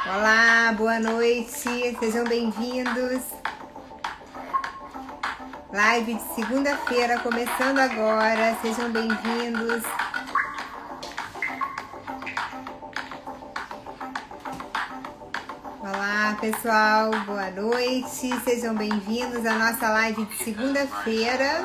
Olá, boa noite, sejam bem-vindos. Live de segunda-feira começando agora, sejam bem-vindos. Olá, pessoal, boa noite, sejam bem-vindos à nossa live de segunda-feira.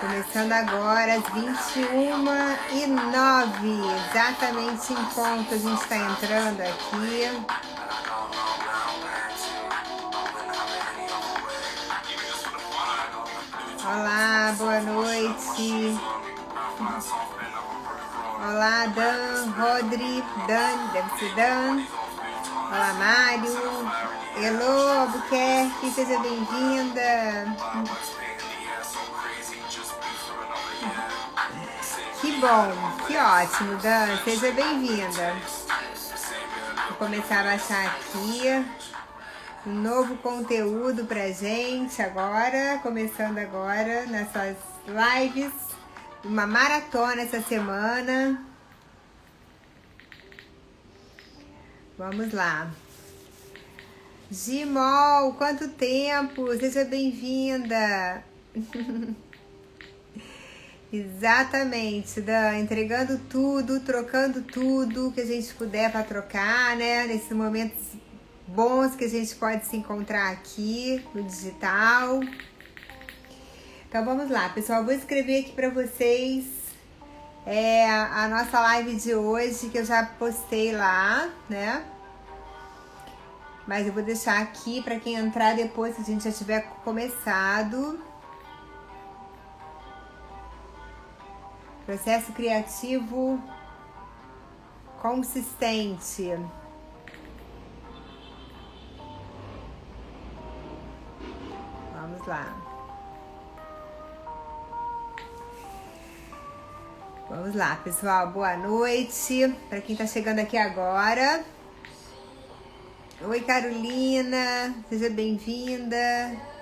Começando agora às 21h09, exatamente em ponto a gente está entrando aqui. Olá, boa noite. Olá, Dan, Rodri, Dan, deve ser Dan. Olá, Mário. Elô, Albuquerque, seja bem-vinda. Que bom, que ótimo, Dan, seja bem-vinda. Vou começar a baixar aqui um novo conteúdo pra gente agora, começando agora nessas lives, uma maratona essa semana. Vamos lá. Gimol, quanto tempo, seja bem-vinda. Exatamente, Dan, entregando tudo, trocando tudo que a gente puder para trocar, né? Nesses momentos bons que a gente pode se encontrar aqui no digital. Então vamos lá, pessoal, vou escrever aqui para vocês a nossa live de hoje, que eu já postei lá, né? Mas eu vou deixar aqui para quem entrar depois, se a gente já tiver começado. Processo criativo consistente. Vamos lá. Vamos lá, pessoal. Boa noite. Para quem tá chegando aqui agora. Oi, Carolina. Seja bem-vinda.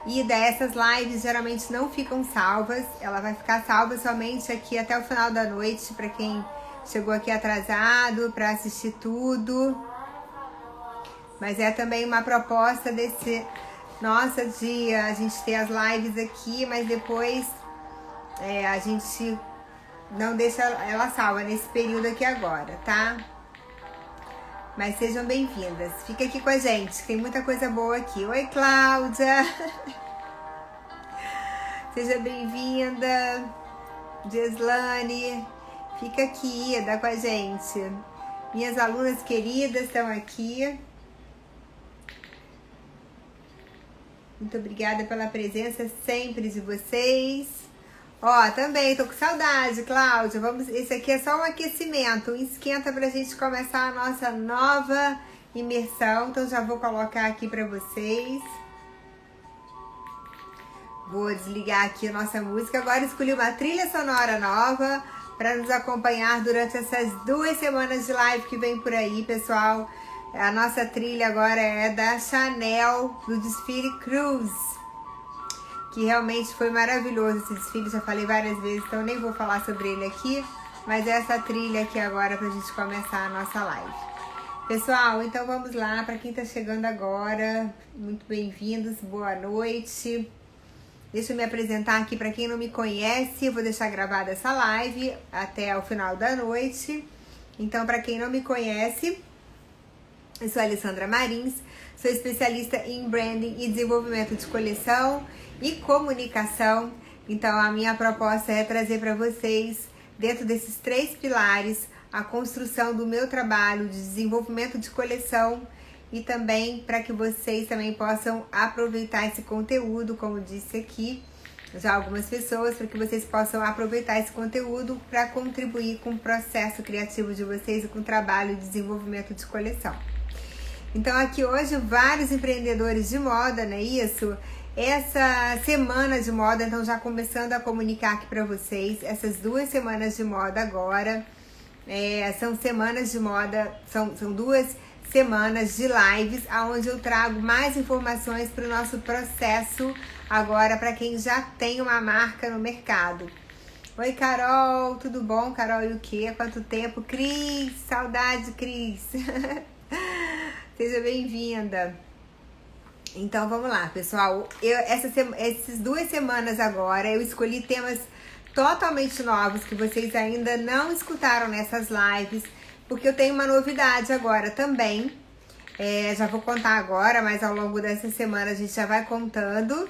Ida, essas lives geralmente não ficam salvas. Ela vai ficar salva somente aqui até o final da noite, para quem chegou aqui atrasado, para assistir tudo. Mas é também uma proposta desse nossa dia, a gente ter as lives aqui, mas depois a gente não deixa ela salva nesse período aqui agora, tá? Mas sejam bem-vindas. Fica aqui com a gente, tem muita coisa boa aqui. Oi, Cláudia! Seja bem-vinda. Geslane, fica aqui, dá com a gente. Minhas alunas queridas estão aqui. Muito obrigada pela presença sempre de vocês. Ó, também tô com saudade, Cláudia. Esse aqui é só um aquecimento, um esquenta pra gente começar a nossa nova imersão. Então já vou colocar aqui pra vocês. Vou desligar aqui a nossa música. Agora escolhi uma trilha sonora nova para nos acompanhar durante essas 2 semanas de live que vem por aí, pessoal. A nossa trilha agora é da Chanel, do desfile Cruise, que realmente foi maravilhoso esse desfile, já falei várias vezes, então nem vou falar sobre ele aqui, mas essa trilha aqui agora pra gente começar a nossa live. Pessoal, então vamos lá, para quem tá chegando agora, muito bem-vindos, boa noite. Deixa eu me apresentar aqui para quem não me conhece, eu vou deixar gravada essa live até o final da noite. Então, para quem não me conhece, eu sou a Alessandra Marins, sou especialista em branding e desenvolvimento de coleção e comunicação. Então a minha proposta é trazer para vocês, dentro desses 3 pilares, a construção do meu trabalho de desenvolvimento de coleção e também para que vocês também possam aproveitar esse conteúdo, como disse aqui já algumas pessoas, para que vocês possam aproveitar esse conteúdo para contribuir com o processo criativo de vocês e com o trabalho de desenvolvimento de coleção. Então aqui hoje vários empreendedores de moda, não é isso? Essa semana de moda, então já começando a comunicar aqui para vocês, essas 2 semanas de moda agora, são semanas de moda, são 2 semanas de lives, onde eu trago mais informações para o nosso processo agora para quem já tem uma marca no mercado. Oi, Carol, tudo bom? Carol e o quê? Quanto tempo? Cris, saudade, Cris. Seja bem-vinda. Então, vamos lá, pessoal. Essas 2 semanas agora, eu escolhi temas totalmente novos que vocês ainda não escutaram nessas lives, porque eu tenho uma novidade agora também. Já vou contar agora, mas ao longo dessa semana a gente já vai contando.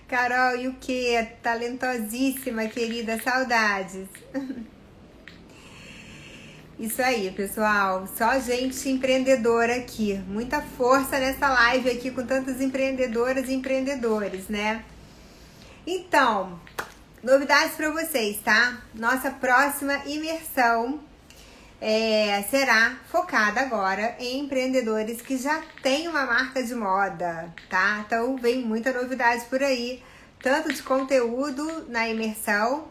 Carol, e o que? Talentosíssima, querida, saudades. Isso aí, pessoal. Só gente empreendedora aqui. Muita força nessa live aqui com tantas empreendedoras e empreendedores, né? Então, novidades para vocês, tá? Nossa próxima imersão será focada agora em empreendedores que já têm uma marca de moda, tá? Então vem muita novidade por aí, tanto de conteúdo na imersão,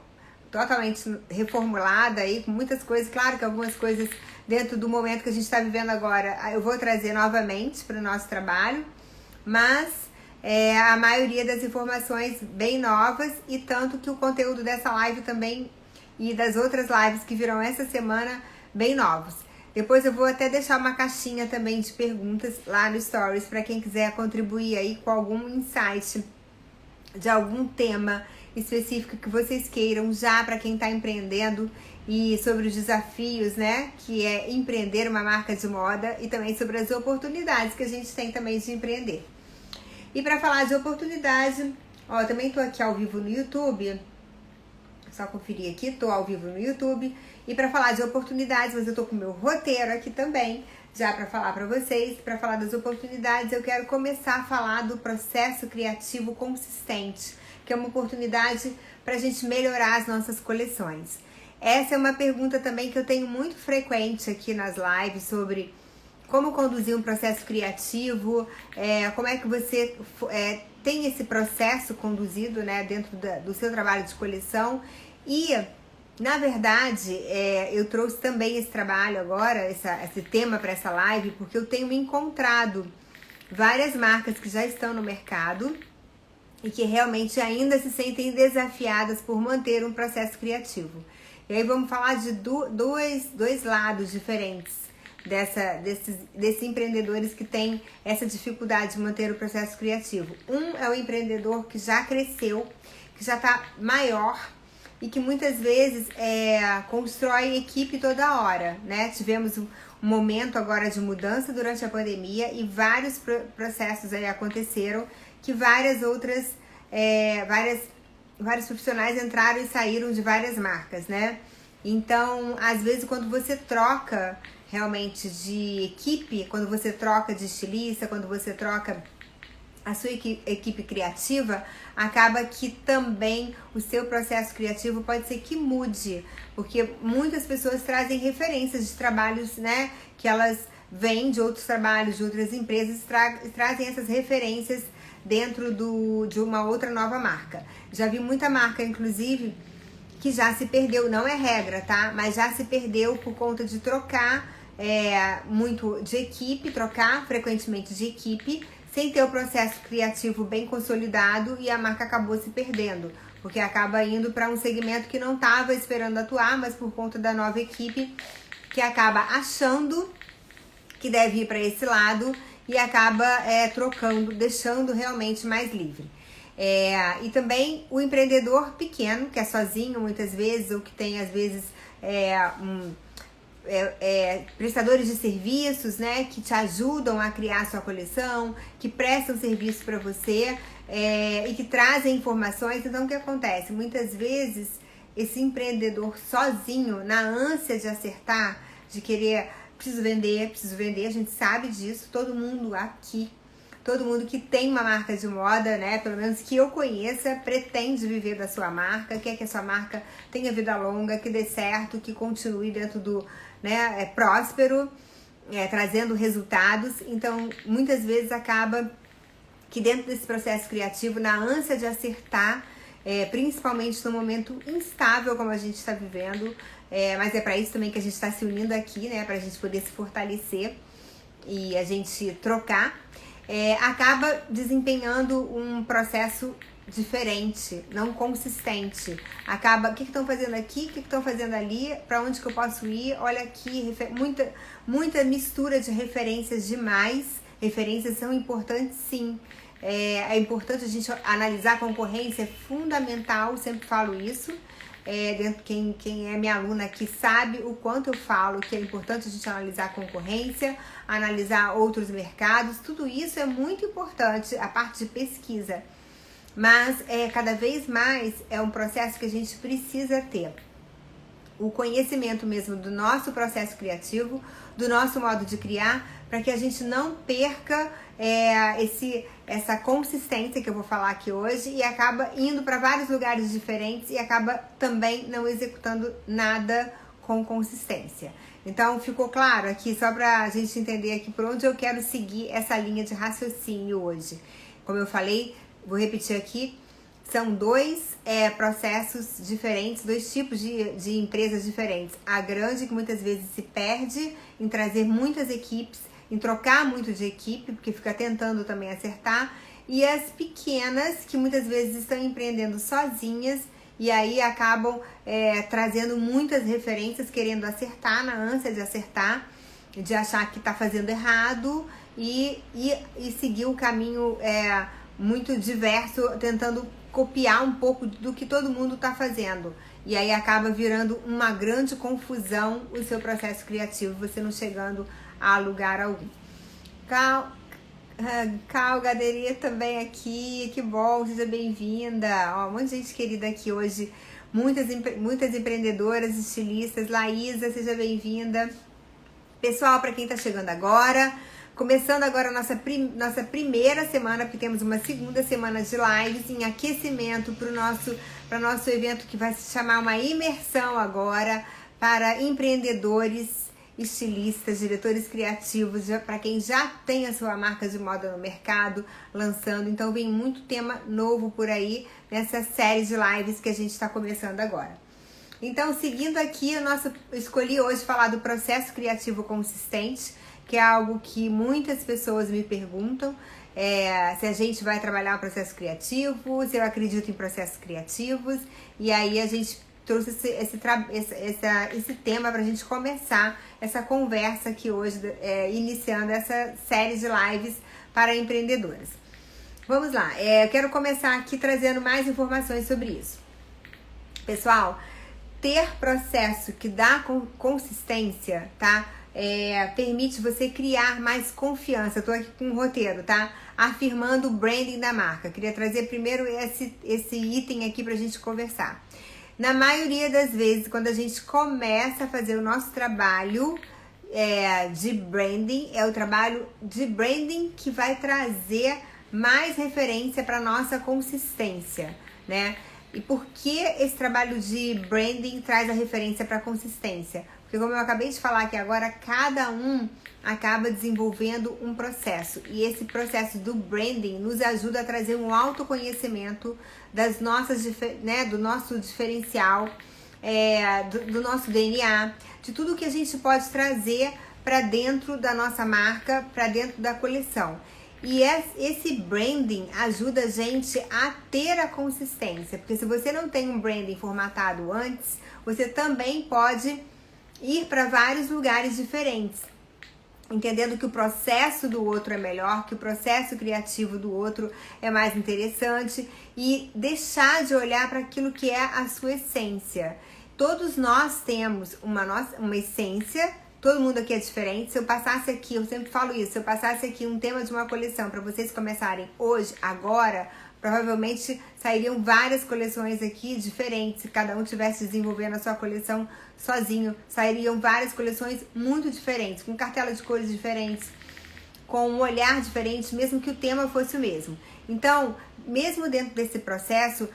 totalmente reformulada aí, com muitas coisas, claro que algumas coisas dentro do momento que a gente está vivendo agora, eu vou trazer novamente para o nosso trabalho, mas a maioria das informações bem novas, e tanto que o conteúdo dessa live também e das outras lives que virão essa semana bem novos. Depois eu vou até deixar uma caixinha também de perguntas lá no Stories para quem quiser contribuir aí com algum insight de algum tema específico que vocês queiram, já para quem está empreendendo, e sobre os desafios, né, que é empreender uma marca de moda, e também sobre as oportunidades que a gente tem também de empreender. E para falar de oportunidade, ó, também tô aqui ao vivo no YouTube. Só conferir aqui, tô ao vivo no YouTube. E para falar de oportunidades, mas eu tô com o meu roteiro aqui também, já para falar para vocês. Para falar das oportunidades, eu quero começar a falar do processo criativo consistente, que é uma oportunidade para a gente melhorar as nossas coleções. Essa é uma pergunta também que eu tenho muito frequente aqui nas lives, sobre como conduzir um processo criativo, como é que você tem esse processo conduzido, né, dentro do seu trabalho de coleção. E, na verdade, eu trouxe também esse trabalho agora, esse tema para essa live, porque eu tenho encontrado várias marcas que já estão no mercado e que realmente ainda se sentem desafiadas por manter um processo criativo. E aí vamos falar de dois lados diferentes desses empreendedores que têm essa dificuldade de manter o processo criativo. Um é o empreendedor que já cresceu, que já está maior e que muitas vezes constrói equipe toda hora, né? Tivemos um momento agora de mudança durante a pandemia e vários processos aí aconteceram, que vários profissionais entraram e saíram de várias marcas, né? Então, às vezes, quando você troca realmente de equipe, quando você troca de estilista, quando você troca a sua equipe criativa, acaba que também o seu processo criativo pode ser que mude, porque muitas pessoas trazem referências de trabalhos, né, que elas vêm de outros trabalhos, de outras empresas, trazem essas referências dentro de uma outra nova marca. Já vi muita marca, inclusive, que já se perdeu, não é regra, tá? Mas já se perdeu por conta de trocar muito de equipe, trocar frequentemente de equipe, sem ter o processo criativo bem consolidado, e a marca acabou se perdendo, porque acaba indo para um segmento que não estava esperando atuar, mas por conta da nova equipe, que acaba achando que deve ir para esse lado e acaba trocando, deixando realmente mais livre. E também o empreendedor pequeno, que é sozinho muitas vezes, ou que tem às vezes prestadores de serviços, né, que te ajudam a criar sua coleção, que prestam serviço para você e que trazem informações. Então, o que acontece? Muitas vezes, esse empreendedor sozinho, na ânsia de acertar, de querer, preciso vender, a gente sabe disso, todo mundo aqui, todo mundo que tem uma marca de moda, né, pelo menos que eu conheça, pretende viver da sua marca, quer que a sua marca tenha vida longa, que dê certo, que continue dentro do, né, próspero, trazendo resultados. Então, muitas vezes acaba que dentro desse processo criativo, na ânsia de acertar, principalmente no momento instável como a gente está vivendo, mas é para isso também que a gente está se unindo aqui, né, para a gente poder se fortalecer e a gente trocar, acaba desempenhando um processo diferente, não consistente. Acaba, o que estão fazendo aqui, o que estão fazendo ali, para onde que eu posso ir? Olha aqui, muita mistura de referências demais. Referências são importantes, sim. É importante a gente analisar a concorrência, é fundamental, sempre falo isso. Quem é minha aluna aqui sabe o quanto eu falo que é importante a gente analisar a concorrência, analisar outros mercados, tudo isso é muito importante, a parte de pesquisa. Mas cada vez mais é um processo que a gente precisa ter. O conhecimento mesmo do nosso processo criativo, do nosso modo de criar, para que a gente não perca essa consistência que eu vou falar aqui hoje e acaba indo para vários lugares diferentes e acaba também não executando nada com consistência. Então ficou claro aqui, só para a gente entender aqui por onde eu quero seguir essa linha de raciocínio hoje. Como eu falei, vou repetir aqui, são dois processos diferentes, dois tipos de empresas diferentes. A grande, que muitas vezes se perde em trazer muitas equipes, em trocar muito de equipe, porque fica tentando também acertar. E as pequenas, que muitas vezes estão empreendendo sozinhas e aí acabam trazendo muitas referências, querendo acertar, na ânsia de acertar, de achar que está fazendo errado e seguir um caminho muito diverso, tentando copiar um pouco do que todo mundo está fazendo. E aí acaba virando uma grande confusão o seu processo criativo, você não chegando a lugar algum. Cal Gaderia também aqui, que bom, seja bem-vinda. Um monte de gente querida aqui hoje, muitas empreendedoras, estilistas. Laísa, seja bem-vinda. Pessoal, para quem está chegando agora, começando agora a nossa primeira semana, porque temos uma segunda semana de lives em aquecimento para nosso evento que vai se chamar uma imersão agora para empreendedores, estilistas, diretores criativos, para quem já tem a sua marca de moda no mercado, lançando. Então vem muito tema novo por aí nessa série de lives que a gente está começando agora. Então, seguindo aqui, eu escolhi hoje falar do processo criativo consistente, que é algo que muitas pessoas me perguntam, se a gente vai trabalhar o processo criativo, se eu acredito em processos criativos, e aí a gente trouxe esse tema para a gente começar essa conversa aqui hoje, iniciando essa série de lives para empreendedoras. Vamos lá, eu quero começar aqui trazendo mais informações sobre isso. Pessoal, ter processo que dá consistência, tá? Permite você criar mais confiança. Eu tô aqui com um roteiro, tá? Afirmando o branding da marca. Queria trazer primeiro esse item aqui pra gente conversar. Na maioria das vezes, quando a gente começa a fazer o nosso trabalho de branding, é o trabalho de branding que vai trazer mais referência para nossa consistência, né? E por que esse trabalho de branding traz a referência para consistência? Porque, como eu acabei de falar aqui agora, cada um acaba desenvolvendo um processo. E esse processo do branding nos ajuda a trazer um autoconhecimento das nossas, né, do nosso diferencial, do nosso DNA, de tudo que a gente pode trazer para dentro da nossa marca, para dentro da coleção. E esse branding ajuda a gente a ter a consistência. Porque se você não tem um branding formatado antes, você também pode ir para vários lugares diferentes, entendendo que o processo do outro é melhor, que o processo criativo do outro é mais interessante, e deixar de olhar para aquilo que é a sua essência. Todos nós temos uma essência, todo mundo aqui é diferente. Se eu passasse aqui, eu sempre falo isso, se eu passasse aqui um tema de uma coleção para vocês começarem hoje, agora, provavelmente sairiam várias coleções aqui diferentes. Se cada um estivesse desenvolvendo a sua coleção sozinho, sairiam várias coleções muito diferentes, com cartela de cores diferentes, com um olhar diferente, mesmo que o tema fosse o mesmo. Então, mesmo dentro desse processo,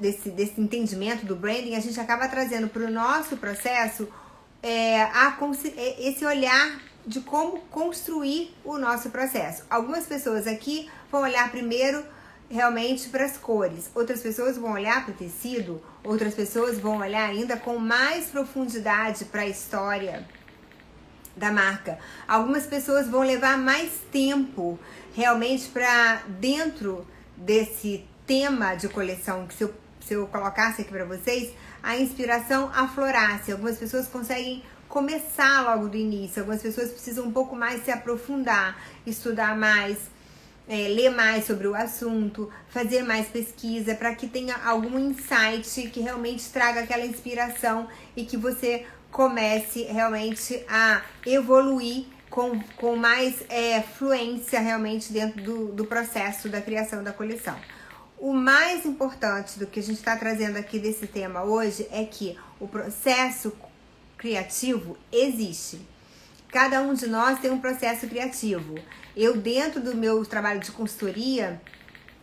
desse entendimento do branding, a gente acaba trazendo para o nosso processo esse olhar de como construir o nosso processo. Algumas pessoas aqui vão olhar primeiro realmente para as cores, outras pessoas vão olhar para o tecido, outras pessoas vão olhar ainda com mais profundidade para a história da marca. Algumas pessoas vão levar mais tempo realmente para dentro tema de coleção, que se eu colocasse aqui para vocês, a inspiração aflorasse. Algumas pessoas conseguem começar logo do início, algumas pessoas precisam um pouco mais se aprofundar, estudar mais, ler mais sobre o assunto, fazer mais pesquisa, para que tenha algum insight que realmente traga aquela inspiração e que você comece realmente a evoluir com mais fluência realmente dentro do processo da criação da coleção. O mais importante do que a gente está trazendo aqui desse tema hoje é que o processo criativo existe. Cada um de nós tem um processo criativo. Eu, dentro do meu trabalho de consultoria,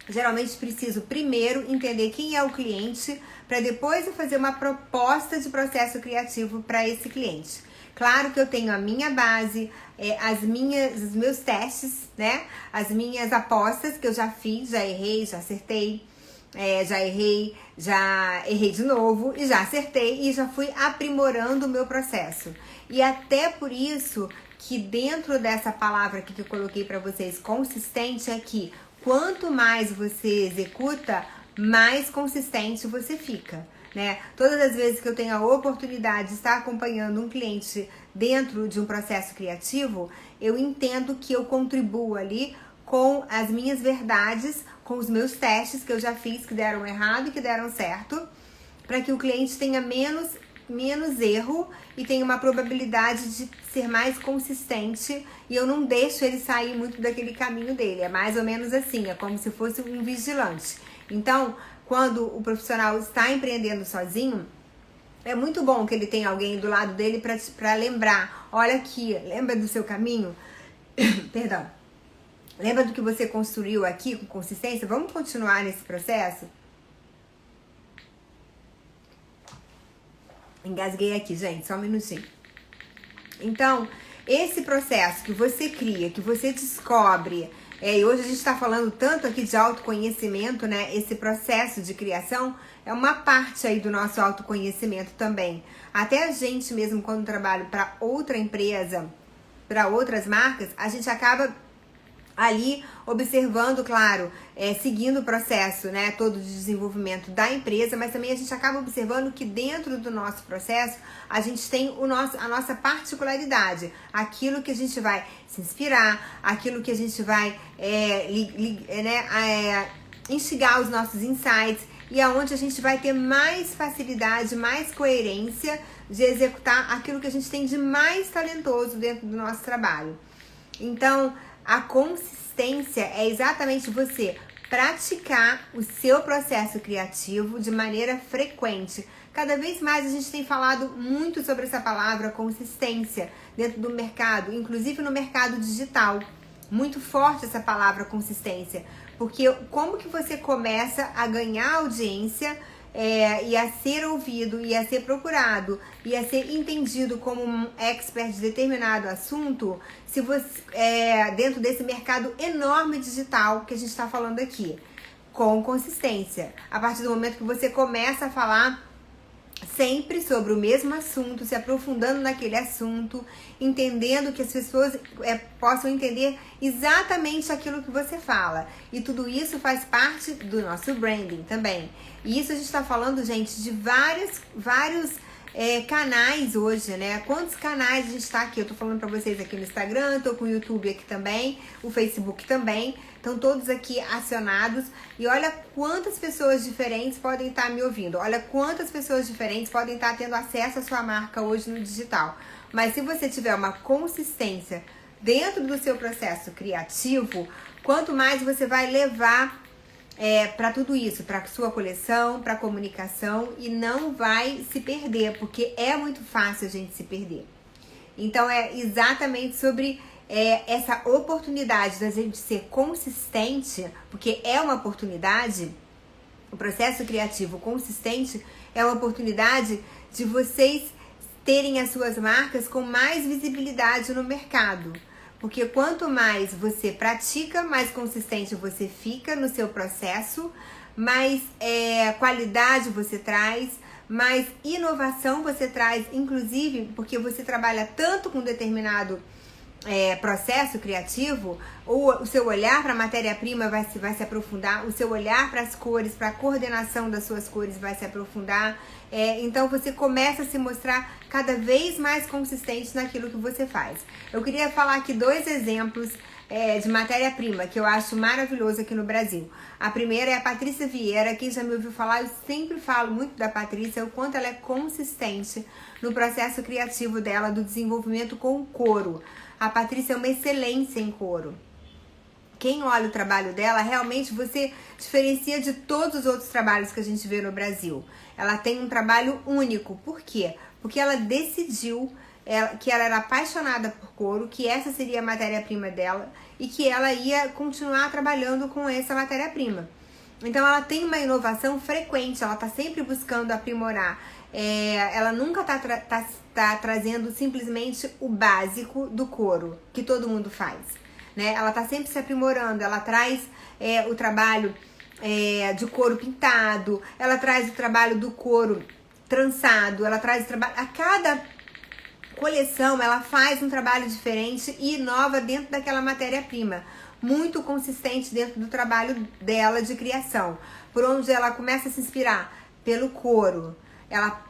geralmente preciso primeiro entender quem é o cliente, para depois eu fazer uma proposta de processo criativo para esse cliente. Claro que eu tenho a minha base, os meus testes, né? As minhas apostas que eu já fiz, já errei, já acertei, já errei de novo e já acertei e já fui aprimorando o meu processo. E até por isso que dentro dessa palavra aqui que eu coloquei para vocês, consistente, é que quanto mais você executa, mais consistente você fica, né? Todas as vezes que eu tenho a oportunidade de estar acompanhando um cliente dentro de um processo criativo, eu entendo que eu contribuo ali com as minhas verdades, com os meus testes que eu já fiz, que deram errado e que deram certo, para que o cliente tenha menos erro e tenha uma probabilidade de ser mais consistente, e eu não deixo ele sair muito daquele caminho dele. É mais ou menos assim, é como se fosse um vigilante. Então, quando o profissional está empreendendo sozinho, é muito bom que ele tenha alguém do lado dele para lembrar. Olha aqui, lembra do seu caminho? Perdão. Lembra do que você construiu aqui com consistência? Vamos continuar nesse processo? Engasguei aqui, gente, só um minutinho. Então, esse processo que você cria, que você descobre, e hoje a gente está falando tanto aqui de autoconhecimento, né? Esse processo de criação é uma parte aí do nosso autoconhecimento também. Até a gente mesmo, quando trabalha para outra empresa, para outras marcas, a gente acaba ali observando, claro, seguindo o processo, né, todo de desenvolvimento da empresa, mas também a gente acaba observando que dentro do nosso processo a gente tem a nossa particularidade, aquilo que a gente vai se inspirar, aquilo que a gente vai instigar os nossos insights, e aonde a gente vai ter mais facilidade, mais coerência de executar aquilo que a gente tem de mais talentoso dentro do nosso trabalho. Então, a consistência é exatamente você praticar o seu processo criativo de maneira frequente. Cada vez mais a gente tem falado muito sobre essa palavra consistência dentro do mercado, inclusive no mercado digital. Muito forte essa palavra consistência, porque como que você começa a ganhar audiência e a ser ouvido, e a ser procurado, e a ser entendido como um expert de determinado assunto, se você dentro desse mercado enorme digital que a gente está falando aqui, com consistência. A partir do momento que você começa a falar sempre sobre o mesmo assunto, se aprofundando naquele assunto, entendendo que as pessoas possam entender exatamente aquilo que você fala. E tudo isso faz parte do nosso branding também. E isso a gente está falando, gente, de vários canais hoje, né? Quantos canais a gente está aqui? Eu tô falando para vocês aqui no Instagram, tô com o YouTube aqui também, o Facebook também. Estão todos aqui acionados. E olha quantas pessoas diferentes podem estar me ouvindo. Olha quantas pessoas diferentes podem estar tendo acesso à sua marca hoje no digital. Mas se você tiver uma consistência dentro do seu processo criativo, quanto mais você vai levar para tudo isso, para sua coleção, para comunicação, e não vai se perder, porque é muito fácil a gente se perder. Então é exatamente sobre essa oportunidade da gente ser consistente, porque é uma oportunidade. O processo criativo consistente é uma oportunidade de vocês terem as suas marcas com mais visibilidade no mercado. Porque quanto mais você pratica, mais consistente você fica no seu processo, mais qualidade você traz, mais inovação você traz, inclusive porque você trabalha tanto com determinado processo criativo, o seu olhar para a matéria-prima vai se aprofundar, o seu olhar para as cores, para a coordenação das suas cores vai se aprofundar. Então você começa a se mostrar cada vez mais consistente naquilo que você faz. Eu queria falar aqui 2 exemplos de matéria-prima que eu acho maravilhoso aqui no Brasil. A primeira é a Patrícia Vieira. Quem já me ouviu falar, eu sempre falo muito da Patrícia, o quanto ela é consistente no processo criativo dela, do desenvolvimento com o couro. A Patrícia é uma excelência em couro. Quem olha o trabalho dela, realmente você diferencia de todos os outros trabalhos que a gente vê no Brasil. Ela tem um trabalho único. Por quê? Porque ela decidiu que ela era apaixonada por couro, que essa seria a matéria-prima dela e que ela ia continuar trabalhando com essa matéria-prima. Então ela tem uma inovação frequente, ela está sempre buscando aprimorar. Ela nunca tá trazendo simplesmente o básico do couro, que todo mundo faz, né? Ela tá sempre se aprimorando, ela traz o trabalho de couro pintado, ela traz o trabalho do couro trançado, ela traz o trabalho... A cada coleção ela faz um trabalho diferente e inova dentro daquela matéria-prima, muito consistente dentro do trabalho dela de criação. Por onde ela começa a se inspirar? Pelo couro. Ela,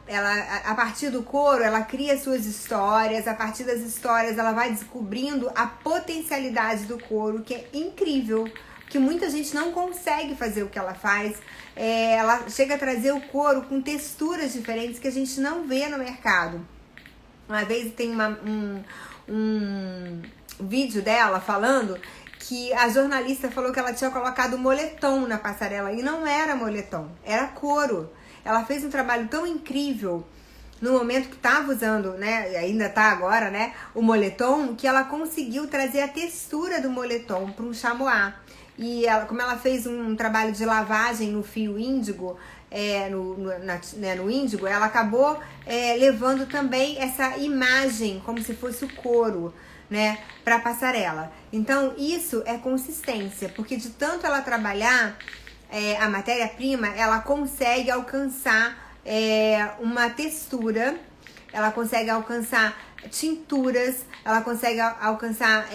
a partir do couro, ela cria suas histórias, a partir das histórias ela vai descobrindo a potencialidade do couro, que é incrível, que muita gente não consegue fazer o que ela faz. Ela chega a trazer o couro com texturas diferentes que a gente não vê no mercado. Uma vez tem um vídeo dela falando que a jornalista falou que ela tinha colocado moletom na passarela, e não era moletom, era couro. Ela fez um trabalho tão incrível no momento que estava usando, né, ainda tá agora, né, o moletom, que ela conseguiu trazer a textura do moletom para um chamois. E ela, como ela fez um trabalho de lavagem no fio índigo, no índigo, ela acabou levando também essa imagem como se fosse o couro, né, para a passarela. Então isso é consistência, porque de tanto ela trabalhar a matéria-prima, ela consegue alcançar uma textura, ela consegue alcançar tinturas, ela consegue alcançar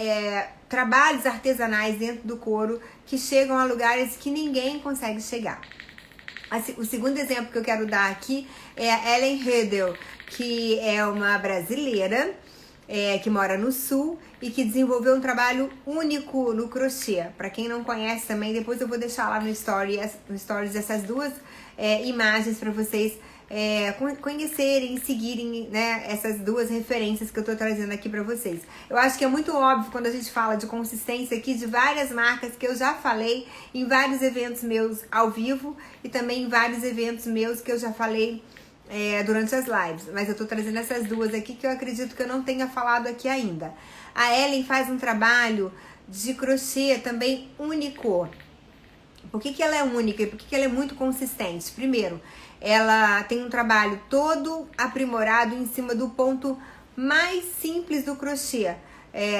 trabalhos artesanais dentro do couro que chegam a lugares que ninguém consegue chegar. O segundo exemplo que eu quero dar aqui é a Ellen Hedel, que é uma brasileira que mora no sul e que desenvolveu um trabalho único no crochê. Para quem não conhece também, depois eu vou deixar lá no Stories essas 2 imagens para vocês conhecerem, seguirem, né, essas 2 referências que eu tô trazendo aqui para vocês. Eu acho que é muito óbvio quando a gente fala de consistência aqui de várias marcas que eu já falei em vários eventos meus ao vivo e também em vários eventos meus que eu já falei durante as lives, mas eu tô trazendo essas 2 aqui que eu acredito que eu não tenha falado aqui ainda. A Ellen faz um trabalho de crochê também único. Por que ela é única e por que ela é muito consistente? Primeiro, ela tem um trabalho todo aprimorado em cima do ponto mais simples do crochê.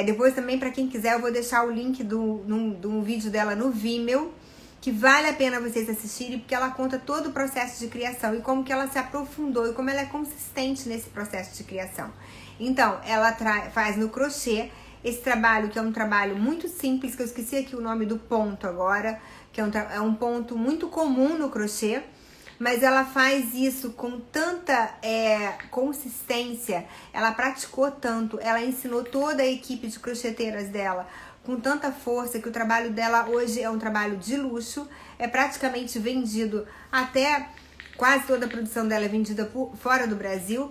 Depois também, para quem quiser, eu vou deixar o link do vídeo dela no Vimeo, que vale a pena vocês assistirem, porque ela conta todo o processo de criação e como que ela se aprofundou e como ela é consistente nesse processo de criação. Então, ela faz no crochê esse trabalho, que é um trabalho muito simples, que eu esqueci aqui o nome do ponto agora, que é um ponto muito comum no crochê, mas ela faz isso com tanta consistência, ela praticou tanto, ela ensinou toda a equipe de crocheteiras dela com tanta força, que o trabalho dela hoje é um trabalho de luxo, é praticamente vendido, até quase toda a produção dela é vendida fora do Brasil,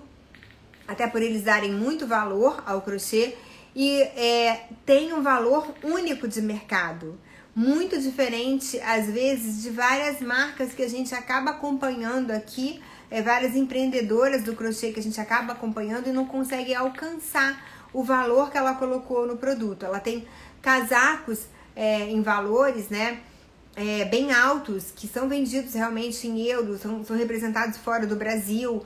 até por eles darem muito valor ao crochê, e tem um valor único de mercado, muito diferente às vezes de várias marcas que a gente acaba acompanhando aqui, várias empreendedoras do crochê que a gente acaba acompanhando e não consegue alcançar o valor que ela colocou no produto. Ela tem casacos em valores, né, bem altos, que são vendidos realmente em euros, são representados fora do Brasil,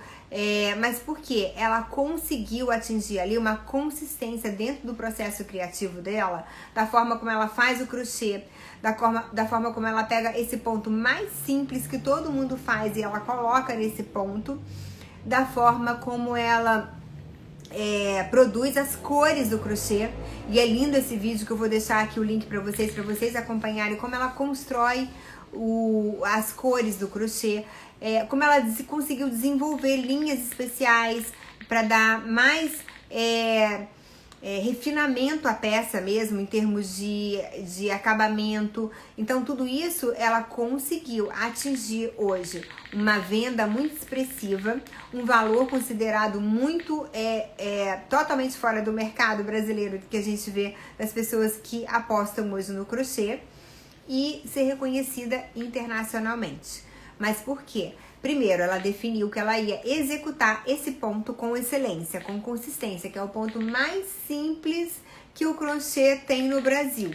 mas por quê? Ela conseguiu atingir ali uma consistência dentro do processo criativo dela, da forma como ela faz o crochê, da forma como ela pega esse ponto mais simples que todo mundo faz e ela coloca nesse ponto, da forma como ela produz as cores do crochê. E é lindo esse vídeo que eu vou deixar aqui o link para vocês acompanharem como ela constrói as cores do crochê, como ela conseguiu desenvolver linhas especiais para dar mais refinamento à peça mesmo, em termos de acabamento. Então tudo isso ela conseguiu atingir hoje uma venda muito expressiva, um valor considerado muito totalmente fora do mercado brasileiro que a gente vê das pessoas que apostam hoje no crochê, e ser reconhecida internacionalmente. Mas por quê? Primeiro, ela definiu que ela ia executar esse ponto com excelência, com consistência, que é o ponto mais simples que o crochê tem no Brasil.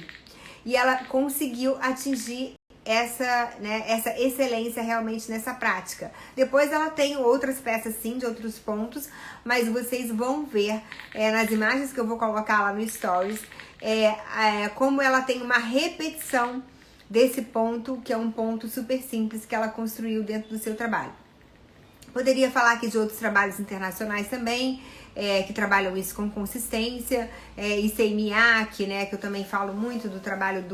E ela conseguiu atingir essa excelência realmente nessa prática. Depois ela tem outras peças sim, de outros pontos, mas vocês vão ver nas imagens que eu vou colocar lá no Stories, como ela tem uma repetição desse ponto, que é um ponto super simples que ela construiu dentro do seu trabalho. Poderia falar aqui de outros trabalhos internacionais também, que trabalham isso com consistência, Issei Miyake, né, que eu também falo muito do trabalho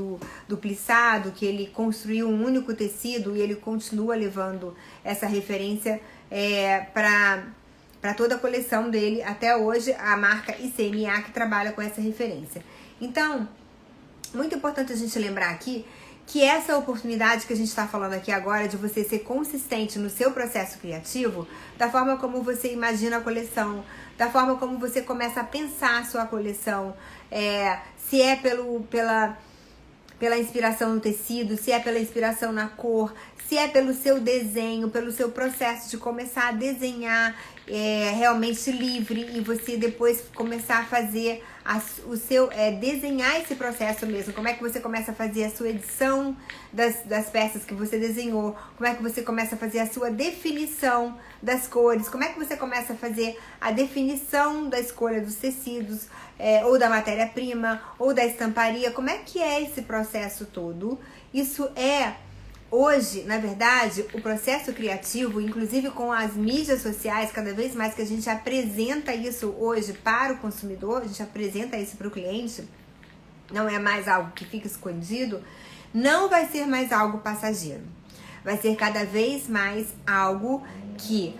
do plissado, que ele construiu um único tecido e ele continua levando essa referência para toda a coleção dele. Até hoje, a marca Issei Miyake trabalha com essa referência. Então, muito importante a gente lembrar aqui que essa oportunidade que a gente está falando aqui agora, de você ser consistente no seu processo criativo, da forma como você imagina a coleção, da forma como você começa a pensar a sua coleção, se é pela inspiração no tecido, se é pela inspiração na cor, se é pelo seu desenho, pelo seu processo de começar a desenhar realmente livre, e você depois começar a fazer desenhar esse processo mesmo. Como é que você começa a fazer a sua edição das peças que você desenhou, como é que você começa a fazer a sua definição das cores, como é que você começa a fazer a definição da escolha dos tecidos, ou da matéria-prima, ou da estamparia, como é que é esse processo todo. Isso hoje, na verdade, o processo criativo, inclusive com as mídias sociais, cada vez mais que a gente apresenta isso hoje para o consumidor, a gente apresenta isso para o cliente, não é mais algo que fica escondido, não vai ser mais algo passageiro. Vai ser cada vez mais algo que,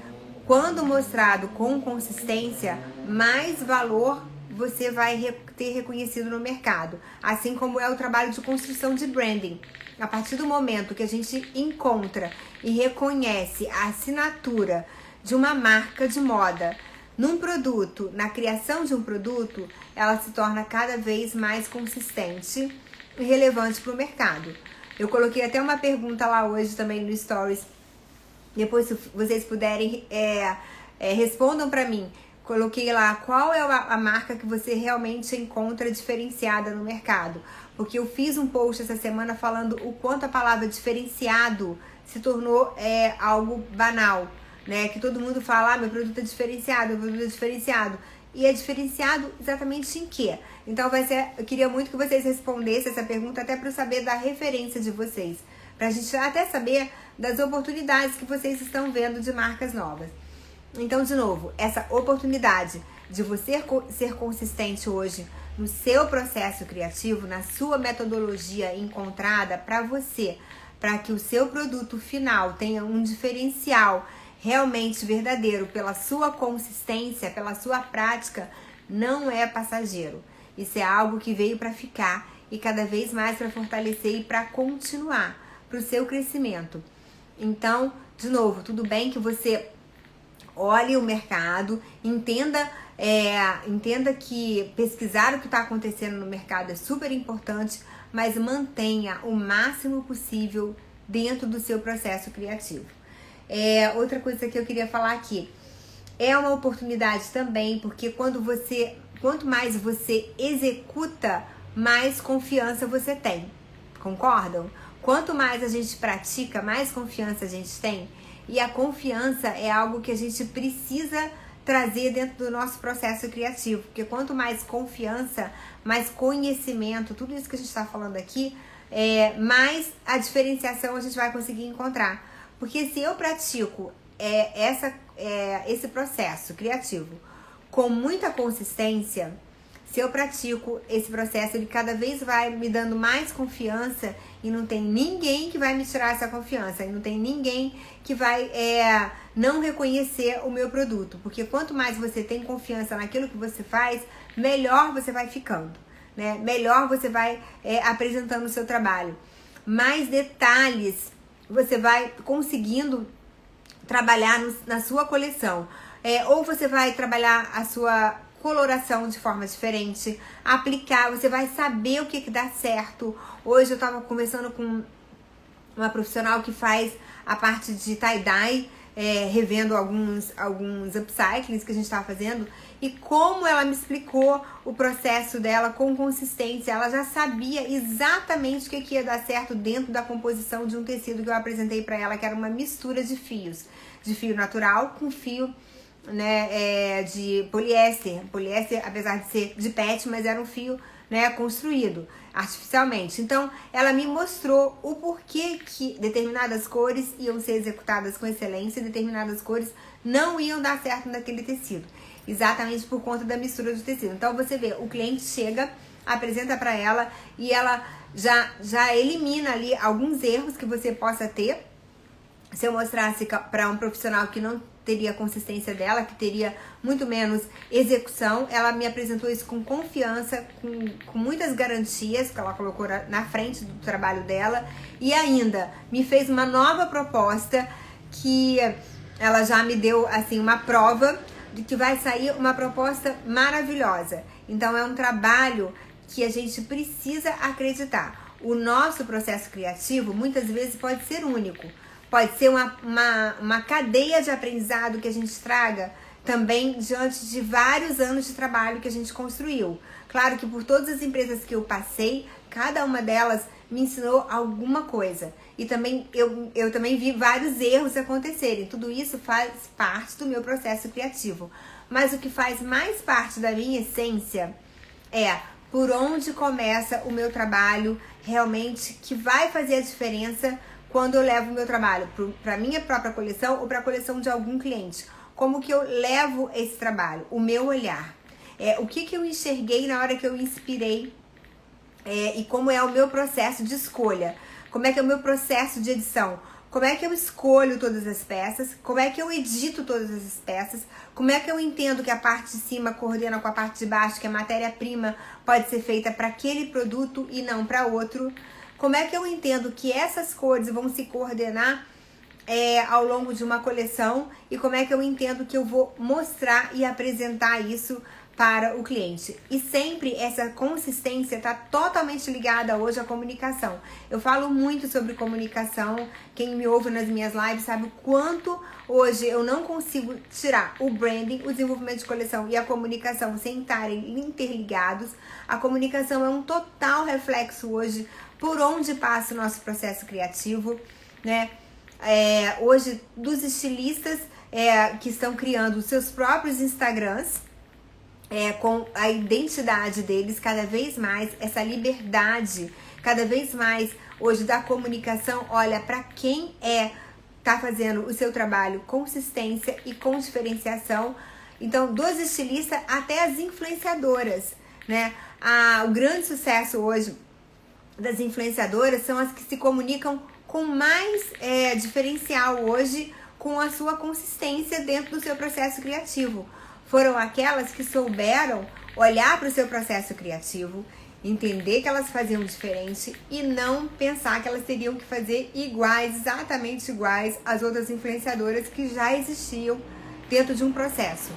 quando mostrado com consistência, mais valor você vai ter reconhecido no mercado. Assim como é o trabalho de construção de branding. A partir do momento que a gente encontra e reconhece a assinatura de uma marca de moda num produto, na criação de um produto, ela se torna cada vez mais consistente e relevante para o mercado. Eu coloquei até uma pergunta lá hoje também no Stories. Depois, se vocês puderem, respondam para mim. Coloquei lá qual é a marca que você realmente encontra diferenciada no mercado. Porque eu fiz um post essa semana falando o quanto a palavra diferenciado se tornou algo banal, né? Que todo mundo fala, meu produto é diferenciado, meu produto é diferenciado. E é diferenciado exatamente em quê? Então eu queria muito que vocês respondessem essa pergunta, até para eu saber da referência de vocês. Pra gente até saber das oportunidades que vocês estão vendo de marcas novas. Então, de novo, essa oportunidade de você ser consistente hoje no seu processo criativo, na sua metodologia encontrada para você, para que o seu produto final tenha um diferencial realmente verdadeiro pela sua consistência, pela sua prática, não é passageiro. Isso é algo que veio para ficar e cada vez mais para fortalecer e para continuar para o seu crescimento. Então, de novo, tudo bem que você olhe o mercado, entenda que pesquisar o que está acontecendo no mercado é super importante, mas mantenha o máximo possível dentro do seu processo criativo. Outra coisa que eu queria falar aqui, é uma oportunidade também, porque quanto mais você executa, mais confiança você tem. Concordam? Quanto mais a gente pratica, mais confiança a gente tem. E a confiança é algo que a gente precisa trazer dentro do nosso processo criativo. Porque quanto mais confiança, mais conhecimento, tudo isso que a gente está falando aqui, mais a diferenciação a gente vai conseguir encontrar. Porque se eu pratico esse processo criativo com muita consistência, se eu pratico esse processo, ele cada vez vai me dando mais confiança e não tem ninguém que vai me tirar essa confiança, e não tem ninguém que vai não reconhecer o meu produto, porque quanto mais você tem confiança naquilo que você faz, melhor você vai ficando, né? Melhor você vai apresentando o seu trabalho, mais detalhes você vai conseguindo trabalhar na sua coleção, ou você vai trabalhar a sua coloração de forma diferente, aplicar, você vai saber o que dá certo. Hoje eu estava conversando com uma profissional que faz a parte de tie-dye, revendo alguns upcyclings que a gente estava fazendo, e como ela me explicou o processo dela com consistência. Ela já sabia exatamente o que ia dar certo dentro da composição de um tecido que eu apresentei para ela, que era uma mistura de fios, de fio natural com fio, né, de poliéster, apesar de ser de PET, mas era um fio, né, construído artificialmente. Então ela me mostrou o porquê que determinadas cores iam ser executadas com excelência e determinadas cores não iam dar certo naquele tecido, exatamente por conta da mistura do tecido. Então você vê, o cliente chega, apresenta para ela e ela já elimina ali alguns erros que você possa ter. Se eu mostrasse para um profissional que não teria a consistência dela, que teria muito menos execução, ela me apresentou isso com confiança, com muitas garantias que ela colocou na frente do trabalho dela, e ainda me fez uma nova proposta que ela já me deu assim uma prova de que vai sair uma proposta maravilhosa. Então é um trabalho que a gente precisa acreditar. O nosso processo criativo muitas vezes pode ser único. Pode ser uma cadeia de aprendizado que a gente traga também diante de vários anos de trabalho que a gente construiu. Claro que por todas as empresas que eu passei, cada uma delas me ensinou alguma coisa. E também eu também vi vários erros acontecerem. Tudo isso faz parte do meu processo criativo. Mas o que faz mais parte da minha essência é por onde começa o meu trabalho realmente, que vai fazer a diferença quando eu levo o meu trabalho para minha própria coleção ou para a coleção de algum cliente. Como que eu levo esse trabalho? O meu olhar. O que eu enxerguei na hora que eu inspirei, e como é o meu processo de escolha. Como é que é o meu processo de edição. Como é que eu escolho todas as peças. Como é que eu edito todas as peças. Como é que eu entendo que a parte de cima coordena com a parte de baixo, que a matéria-prima pode ser feita para aquele produto e não para outro. Como é que eu entendo que essas cores vão se coordenar ao longo de uma coleção, e como é que eu entendo que eu vou mostrar e apresentar isso para o cliente. E sempre essa consistência está totalmente ligada hoje à comunicação. Eu falo muito sobre comunicação, quem me ouve nas minhas lives sabe o quanto hoje eu não consigo tirar o branding, o desenvolvimento de coleção e a comunicação sem estarem interligados. A comunicação é um total reflexo hoje por onde passa o nosso processo criativo, né? Hoje, dos estilistas que estão criando os seus próprios Instagrams, com a identidade deles cada vez mais, essa liberdade cada vez mais hoje da comunicação. Olha, para quem tá fazendo o seu trabalho com consistência e com diferenciação. Então, dos estilistas até as influenciadoras, né? O grande sucesso hoje das influenciadoras são as que se comunicam com mais diferencial hoje, com a sua consistência dentro do seu processo criativo. Foram aquelas que souberam olhar para o seu processo criativo, entender que elas faziam diferente e não pensar que elas teriam que fazer exatamente iguais às outras influenciadoras que já existiam dentro de um processo.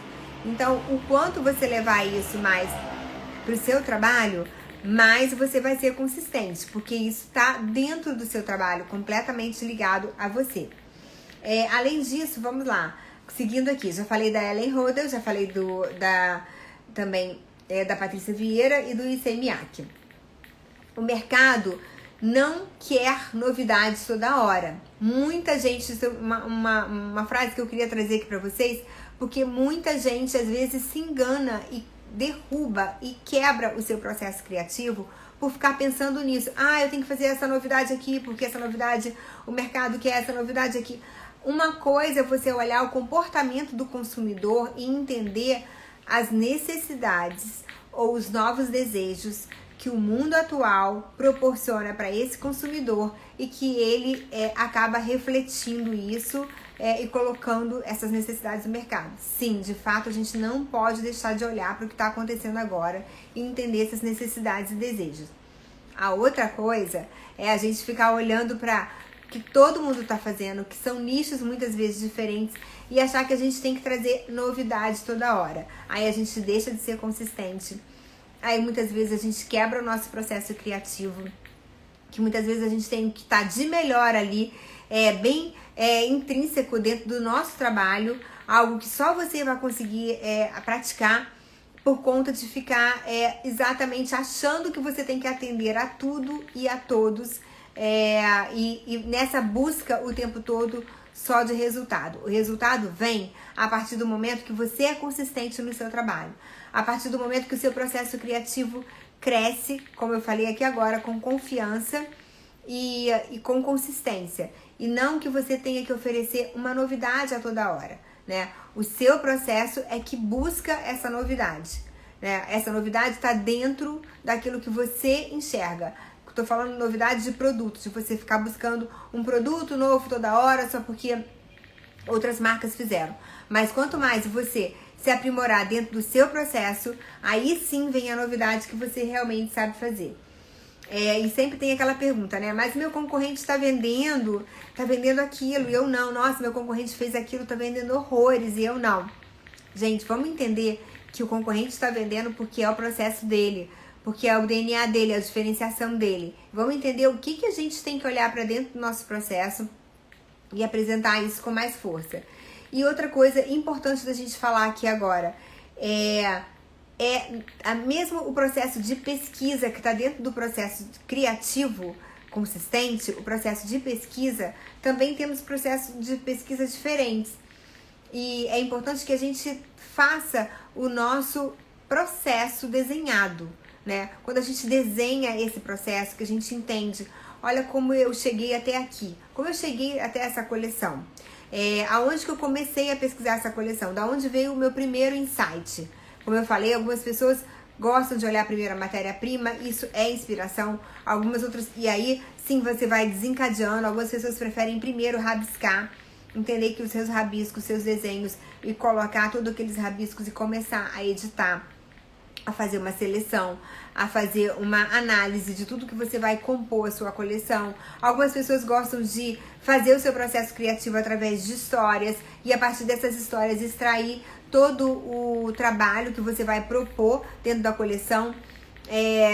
Então, o quanto você levar isso mais para o seu trabalho, mais você vai ser consistente, porque isso está dentro do seu trabalho, completamente ligado a você. Além disso, vamos lá. Seguindo aqui, já falei da Ellen Rodel, já falei também da Patrícia Vieira e do Issey Miyake. O mercado não quer novidades toda hora. Muita gente, isso é uma frase que eu queria trazer aqui para vocês, porque muita gente às vezes se engana e derruba e quebra o seu processo criativo por ficar pensando nisso. Eu tenho que fazer essa novidade aqui, porque essa novidade, o mercado quer essa novidade aqui. Uma coisa é você olhar o comportamento do consumidor e entender as necessidades ou os novos desejos que o mundo atual proporciona para esse consumidor e que ele acaba refletindo isso e colocando essas necessidades no mercado. Sim, de fato, a gente não pode deixar de olhar para o que está acontecendo agora e entender essas necessidades e desejos. A outra coisa é a gente ficar olhando para o que todo mundo está fazendo, que são nichos muitas vezes diferentes, e achar que a gente tem que trazer novidade toda hora. Aí a gente deixa de ser consistente. Aí muitas vezes a gente quebra o nosso processo criativo, que muitas vezes a gente tem que estar de melhor ali, bem intrínseco dentro do nosso trabalho, algo que só você vai conseguir praticar por conta de ficar exatamente achando que você tem que atender a tudo e a todos, e nessa busca o tempo todo só de resultado. O resultado vem a partir do momento que você é consistente no seu trabalho, a partir do momento que o seu processo criativo cresce, como eu falei aqui agora, com confiança e com consistência, e não que você tenha que oferecer uma novidade a toda hora, né? O seu processo é que busca essa novidade, né? Essa novidade está dentro daquilo que você enxerga. Estou falando novidade de produtos, de você ficar buscando um produto novo toda hora só porque outras marcas fizeram. Mas quanto mais você se aprimorar dentro do seu processo, aí sim vem a novidade que você realmente sabe fazer. E sempre tem aquela pergunta, né? Mas meu concorrente está vendendo aquilo e eu não. Nossa, meu concorrente fez aquilo, está vendendo horrores e eu não. Gente, vamos entender que o concorrente está vendendo porque é o processo dele, porque é o DNA dele, a diferenciação dele. Vamos entender o que a gente tem que olhar para dentro do nosso processo e apresentar isso com mais força. E outra coisa importante da gente falar aqui agora mesmo o processo de pesquisa que está dentro do processo criativo consistente, o processo de pesquisa, também temos processos de pesquisa diferentes. E é importante que a gente faça o nosso processo desenhado, né? Quando a gente desenha esse processo, que a gente entende, olha como eu cheguei até aqui, como eu cheguei até essa coleção, aonde que eu comecei a pesquisar essa coleção, da onde veio o meu primeiro insight. Como eu falei, algumas pessoas gostam de olhar primeiro a matéria-prima, isso é inspiração, algumas outras, e aí sim você vai desencadeando. Algumas pessoas preferem primeiro rabiscar, entender que os seus rabiscos, seus desenhos, e colocar todos aqueles rabiscos e começar a editar, a fazer uma seleção, a fazer uma análise de tudo que você vai compor a sua coleção. Algumas pessoas gostam de fazer o seu processo criativo através de histórias e a partir dessas histórias extrair todo o trabalho que você vai propor dentro da coleção.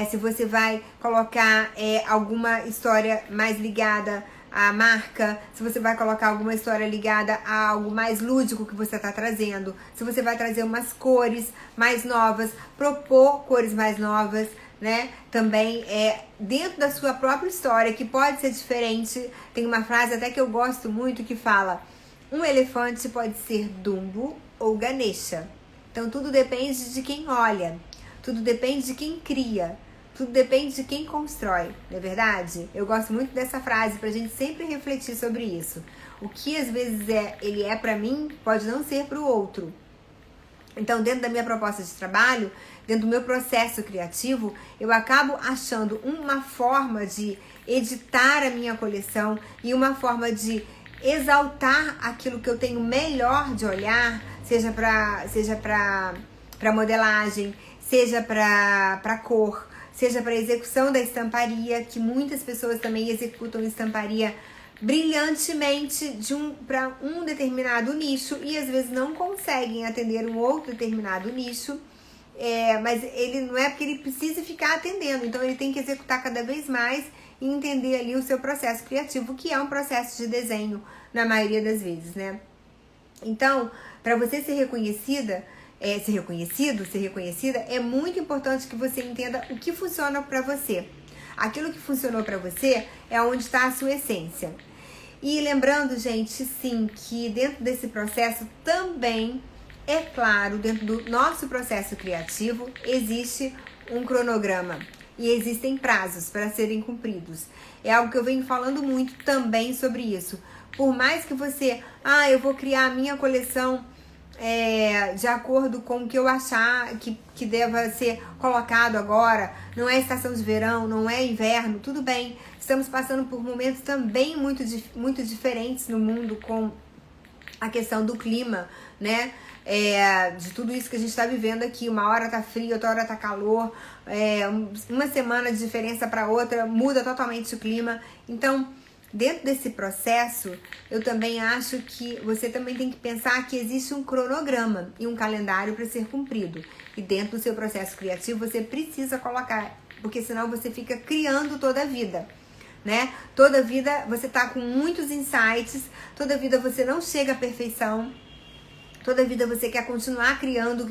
Se você vai colocar alguma história mais ligada à marca, se você vai colocar alguma história ligada a algo mais lúdico que você está trazendo, se você vai trazer umas cores mais novas, propor cores mais novas, né? Também dentro da sua própria história, que pode ser diferente. Tem uma frase até que eu gosto muito que fala: um elefante pode ser Dumbo ou Ganesha. Então tudo depende de quem olha, tudo depende de quem cria, tudo depende de quem constrói, não é verdade? Eu gosto muito dessa frase pra gente sempre refletir sobre isso. O que às vezes ele é pra mim, pode não ser pro outro. Então, dentro da minha proposta de trabalho, dentro do meu processo criativo, eu acabo achando uma forma de editar a minha coleção e uma forma de exaltar aquilo que eu tenho melhor de olhar, seja para modelagem, seja para cor, seja para execução da estamparia, que muitas pessoas também executam estamparia brilhantemente para um determinado nicho e às vezes não conseguem atender um outro determinado nicho, mas ele não é porque ele precisa ficar atendendo, então ele tem que executar cada vez mais e entender ali o seu processo criativo, que é um processo de desenho na maioria das vezes, né? Então, para você ser reconhecida, ser reconhecida, é muito importante que você entenda o que funciona para você. Aquilo que funcionou para você é onde está a sua essência. E lembrando, gente, sim, que dentro desse processo também, é claro, dentro do nosso processo criativo, existe um cronograma e existem prazos para serem cumpridos. É algo que eu venho falando muito também sobre isso. Por mais que você, eu vou criar a minha coleção de acordo com o que eu achar que deva ser colocado agora. Não é estação de verão, não é inverno, tudo bem. Estamos passando por momentos também muito diferentes no mundo com a questão do clima, né? De tudo isso que a gente está vivendo aqui. Uma hora tá frio, outra hora tá calor. Uma semana de diferença para outra muda totalmente o clima. Então, dentro desse processo, eu também acho que você também tem que pensar que existe um cronograma e um calendário para ser cumprido. E dentro do seu processo criativo, você precisa colocar, porque senão você fica criando toda a vida, né? Toda vida você tá com muitos insights, toda vida você não chega à perfeição, toda vida você quer continuar criando,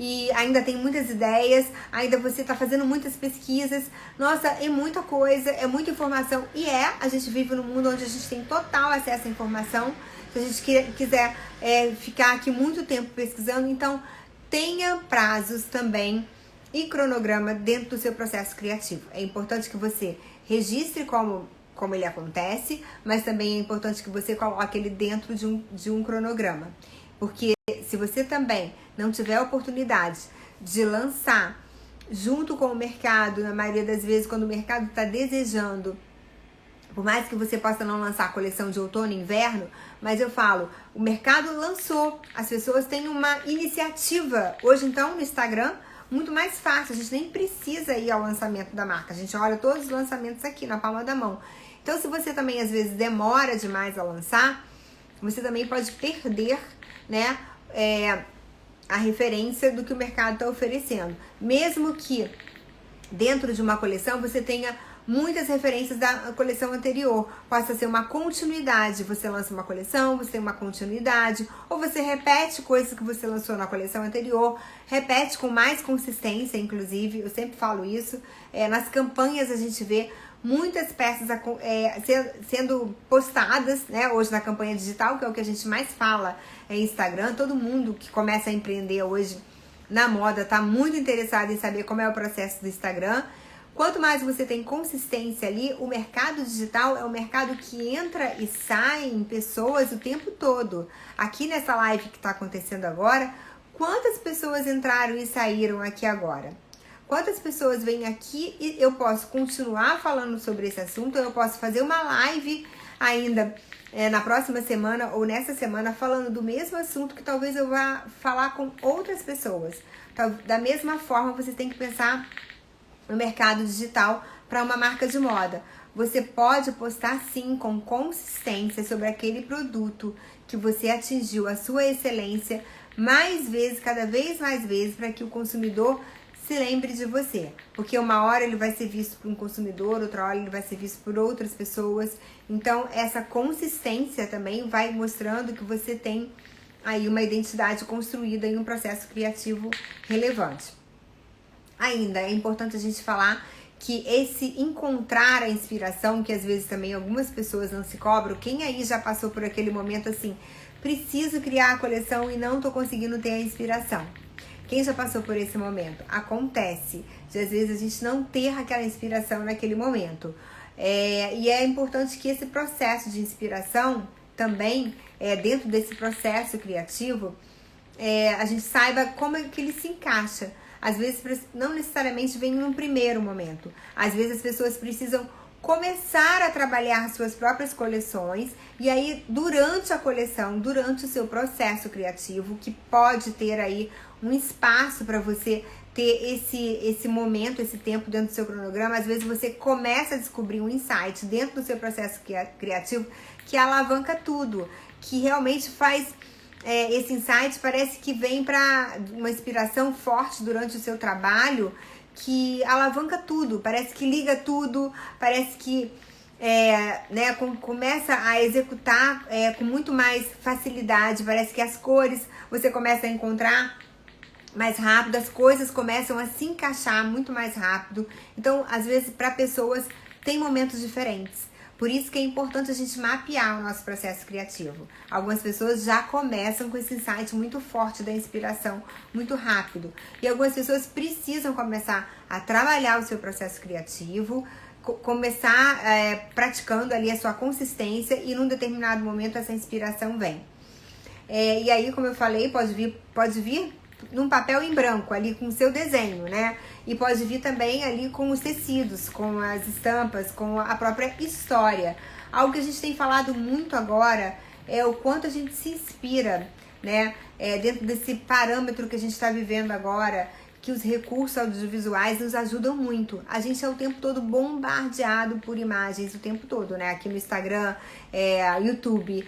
e ainda tem muitas ideias, ainda você tá fazendo muitas pesquisas. Nossa, é muita coisa, é muita informação. E a gente vive num mundo onde a gente tem total acesso à informação. Se a gente quiser ficar aqui muito tempo pesquisando, então tenha prazos também e cronograma dentro do seu processo criativo. É importante que você registre como ele acontece, mas também é importante que você coloque ele dentro de um cronograma. Porque se você também não tiver a oportunidade de lançar junto com o mercado, na maioria das vezes, quando o mercado está desejando, por mais que você possa não lançar a coleção de outono e inverno, mas eu falo, o mercado lançou, as pessoas têm uma iniciativa. Hoje, então, no Instagram, muito mais fácil, a gente nem precisa ir ao lançamento da marca, a gente olha todos os lançamentos aqui na palma da mão. Então, se você também, às vezes, demora demais a lançar, você também pode perder, né, a referência do que o mercado está oferecendo. Mesmo que dentro de uma coleção você tenha muitas referências da coleção anterior, possa ser uma continuidade. Você lança uma coleção, você tem uma continuidade, ou você repete coisas que você lançou na coleção anterior, repete com mais consistência, inclusive, eu sempre falo isso. Nas campanhas a gente vê muitas peças sendo postadas, né? Hoje na campanha digital, que é o que a gente mais fala em Instagram. Todo mundo que começa a empreender hoje na moda tá muito interessado em saber como é o processo do Instagram. Quanto mais você tem consistência ali, o mercado digital é um mercado que entra e sai em pessoas o tempo todo. Aqui nessa live que está acontecendo agora, quantas pessoas entraram e saíram aqui agora? Quantas pessoas vêm aqui e eu posso continuar falando sobre esse assunto, eu posso fazer uma live ainda na próxima semana ou nessa semana falando do mesmo assunto que talvez eu vá falar com outras pessoas. Da mesma forma, você tem que pensar no mercado digital para uma marca de moda. Você pode postar sim com consistência sobre aquele produto que você atingiu a sua excelência mais vezes, cada vez mais vezes, para que o consumidor se lembre de você, porque uma hora ele vai ser visto por um consumidor, outra hora ele vai ser visto por outras pessoas. Então essa consistência também vai mostrando que você tem aí uma identidade construída em um processo criativo relevante. Ainda é importante a gente falar que esse encontrar a inspiração, que às vezes também algumas pessoas não se cobram, quem aí já passou por aquele momento assim, preciso criar a coleção e não tô conseguindo ter a inspiração? Quem já passou por esse momento? Acontece de às vezes a gente não ter aquela inspiração naquele momento. E é importante que esse processo de inspiração também, dentro desse processo criativo, a gente saiba como é que ele se encaixa. Às vezes não necessariamente vem num primeiro momento. Às vezes as pessoas precisam começar a trabalhar suas próprias coleções e aí durante a coleção, durante o seu processo criativo, que pode ter aí um espaço para você ter esse momento, esse tempo dentro do seu cronograma. Às vezes você começa a descobrir um insight dentro do seu processo criativo que alavanca tudo, que realmente faz esse insight, parece que vem para uma inspiração forte durante o seu trabalho, que alavanca tudo, parece que liga tudo, parece que começa a executar com muito mais facilidade, parece que as cores você começa a encontrar mais rápido, as coisas começam a se encaixar muito mais rápido. Então, às vezes, para pessoas, tem momentos diferentes. Por isso que é importante a gente mapear o nosso processo criativo. Algumas pessoas já começam com esse insight muito forte da inspiração, muito rápido. E algumas pessoas precisam começar a trabalhar o seu processo criativo, começar praticando ali a sua consistência e num determinado momento essa inspiração vem. E aí, como eu falei, pode vir num papel em branco, ali com o seu desenho, né? E pode vir também ali com os tecidos, com as estampas, com a própria história. Algo que a gente tem falado muito agora é o quanto a gente se inspira, né? Dentro desse parâmetro que a gente está vivendo agora, que os recursos audiovisuais nos ajudam muito. A gente é o tempo todo bombardeado por imagens, o tempo todo, né? Aqui no Instagram, YouTube,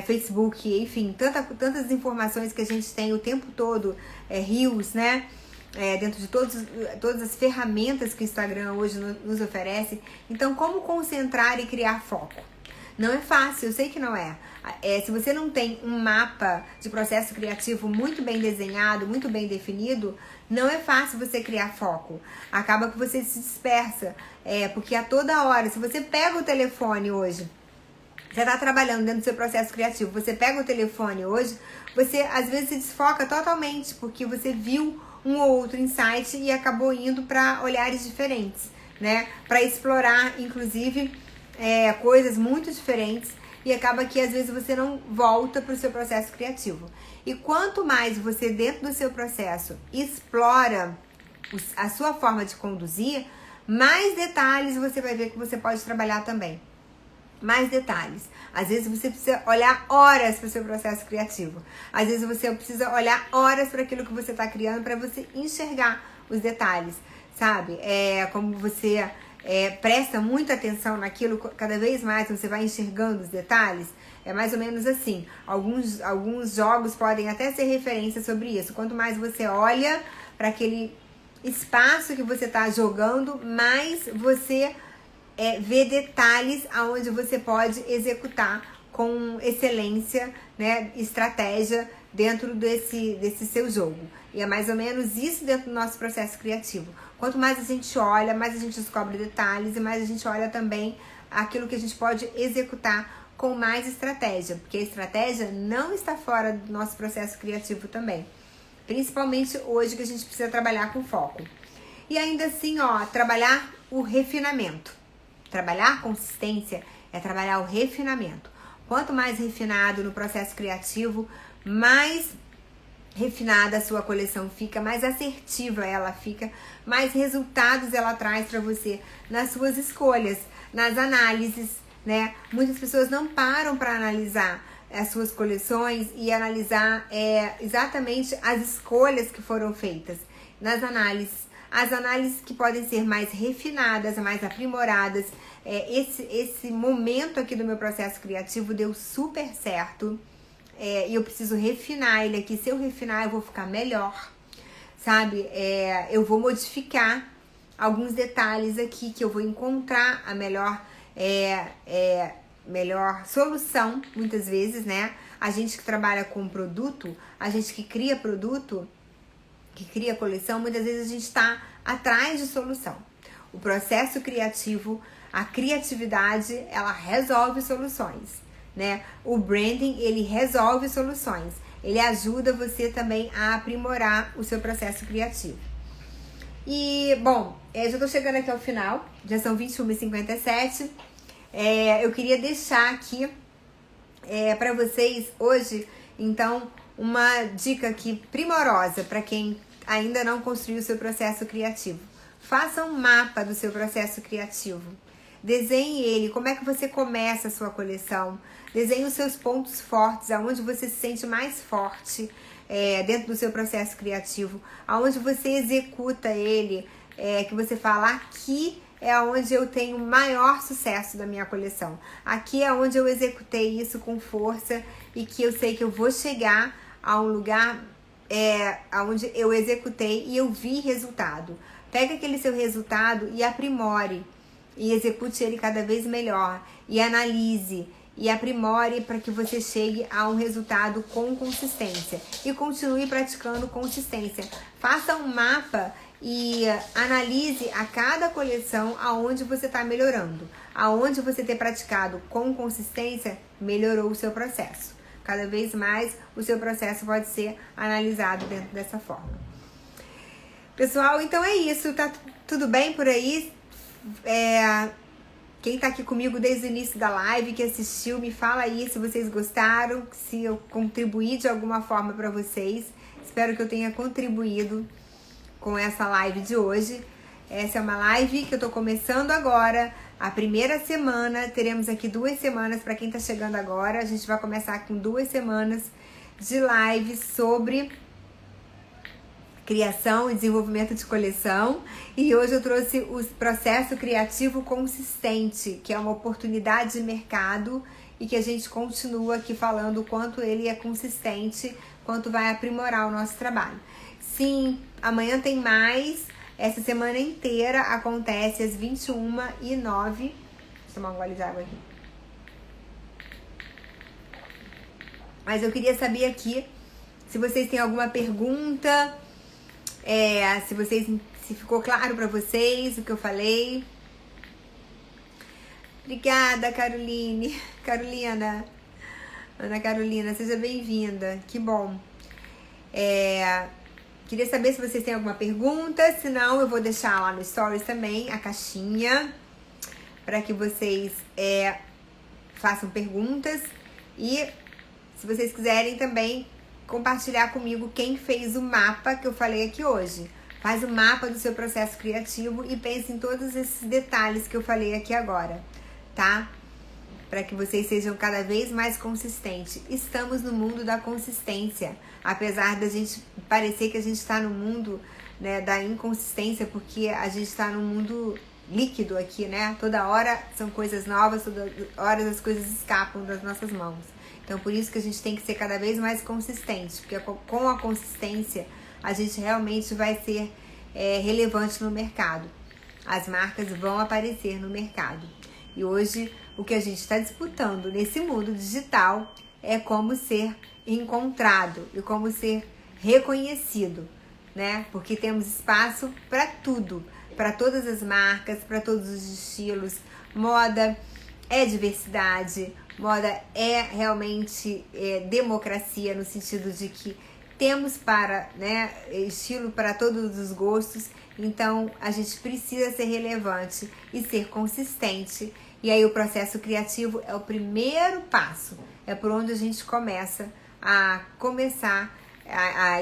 Facebook, enfim, tantas informações que a gente tem o tempo todo, Reels, né? Dentro de todas as ferramentas que o Instagram hoje nos oferece. Então, como concentrar e criar foco? Não é fácil, eu sei que não é. Se você não tem um mapa de processo criativo muito bem desenhado, muito bem definido, não é fácil você criar foco. Acaba que você se dispersa, porque a toda hora, se você pega o telefone hoje, você está trabalhando dentro do seu processo criativo, você pega o telefone hoje, você às vezes se desfoca totalmente, porque você viu um ou outro insight e acabou indo para olhares diferentes, né? Para explorar, inclusive, coisas muito diferentes, e acaba que às vezes você não volta para o seu processo criativo. E quanto mais você dentro do seu processo explora a sua forma de conduzir, mais detalhes você vai ver que você pode trabalhar também. Mais detalhes. Às vezes você precisa olhar horas para o seu processo criativo. Às vezes você precisa olhar horas para aquilo que você está criando, para você enxergar os detalhes, sabe? Como você presta muita atenção naquilo, cada vez mais você vai enxergando os detalhes. É mais ou menos assim. Alguns jogos podem até ser referência sobre isso. Quanto mais você olha para aquele espaço que você está jogando, mais você vê detalhes aonde você pode executar com excelência, né, estratégia dentro desse seu jogo. E é mais ou menos isso dentro do nosso processo criativo. Quanto mais a gente olha, mais a gente descobre detalhes e mais a gente olha também aquilo que a gente pode executar com mais estratégia, porque a estratégia não está fora do nosso processo criativo também. Principalmente hoje que a gente precisa trabalhar com foco. E ainda assim, trabalhar o refinamento. Trabalhar consistência é trabalhar o refinamento. Quanto mais refinado no processo criativo, mais refinada a sua coleção fica, mais assertiva ela fica, mais resultados ela traz para você nas suas escolhas, nas análises, né? Muitas pessoas não param para analisar as suas coleções e analisar exatamente as escolhas que foram feitas nas análises. As análises que podem ser mais refinadas, mais aprimoradas. Esse momento aqui do meu processo criativo deu super certo. E eu preciso refinar ele aqui. Se eu refinar, eu vou ficar melhor, sabe? Eu vou modificar alguns detalhes aqui que eu vou encontrar a melhor solução, muitas vezes, né? A gente que trabalha com produto, a gente que cria produto, que cria coleção, muitas vezes a gente está atrás de solução. O processo criativo, a criatividade, ela resolve soluções, né? O branding, ele resolve soluções. Ele ajuda você também a aprimorar o seu processo criativo. E, bom, já tô chegando aqui ao final, já são 21h57. Eu queria deixar aqui para vocês hoje, então, uma dica aqui primorosa para quem ainda não construiu o seu processo criativo. Faça um mapa do seu processo criativo. Desenhe ele, como é que você começa a sua coleção. Desenhe os seus pontos fortes, aonde você se sente mais forte dentro do seu processo criativo. Aonde você executa ele, que você fala, aqui é onde eu tenho maior sucesso da minha coleção. Aqui é onde eu executei isso com força e que eu sei que eu vou chegar a um lugar onde eu executei e eu vi resultado. Pega aquele seu resultado e aprimore. E execute ele cada vez melhor. E analise. E aprimore para que você chegue a um resultado com consistência. E continue praticando consistência. Faça um mapa e analise a cada coleção aonde você está melhorando. Aonde você ter praticado com consistência, melhorou o seu processo. Cada vez mais o seu processo pode ser analisado dentro dessa forma. Pessoal, então é isso. Tá tudo bem por aí? Quem tá aqui comigo desde o início da live, que assistiu, me fala aí se vocês gostaram, se eu contribuí de alguma forma para vocês. Espero que eu tenha contribuído com essa live de hoje. Essa é uma live que eu tô começando agora, a primeira semana. Teremos aqui 2 semanas para quem tá chegando agora. A gente vai começar com 2 semanas de live sobre criação e desenvolvimento de coleção. E hoje eu trouxe o processo criativo consistente, que é uma oportunidade de mercado e que a gente continua aqui falando o quanto ele é consistente, quanto vai aprimorar o nosso trabalho. Sim, amanhã tem mais. Essa semana inteira acontece às 21h09. Deixa eu tomar um gole de água aqui. Mas eu queria saber aqui se vocês têm alguma pergunta, se ficou claro para vocês o que eu falei. Obrigada, Carolina. Ana Carolina, seja bem-vinda. Que bom. Queria saber se vocês têm alguma pergunta. Se não, eu vou deixar lá no Stories também a caixinha para que vocês façam perguntas. E se vocês quiserem também compartilhar comigo quem fez o mapa que eu falei aqui hoje. Faz o mapa do seu processo criativo e pense em todos esses detalhes que eu falei aqui agora, tá? Para que vocês sejam cada vez mais consistentes. Estamos no mundo da consistência, apesar da gente parecer que a gente está no mundo, né, da inconsistência, porque a gente está no mundo líquido aqui, né? Toda hora são coisas novas, toda hora as coisas escapam das nossas mãos. Então, por isso que a gente tem que ser cada vez mais consistente, porque com a consistência a gente realmente vai ser relevante no mercado. As marcas vão aparecer no mercado. E hoje o que a gente está disputando nesse mundo digital é como ser encontrado e como ser reconhecido, né? Porque temos espaço para tudo, para todas as marcas, para todos os estilos. Moda é diversidade, moda é realmente democracia, no sentido de que temos estilo para todos os gostos. Então a gente precisa ser relevante e ser consistente. E aí o processo criativo é o primeiro passo, é por onde a gente começa a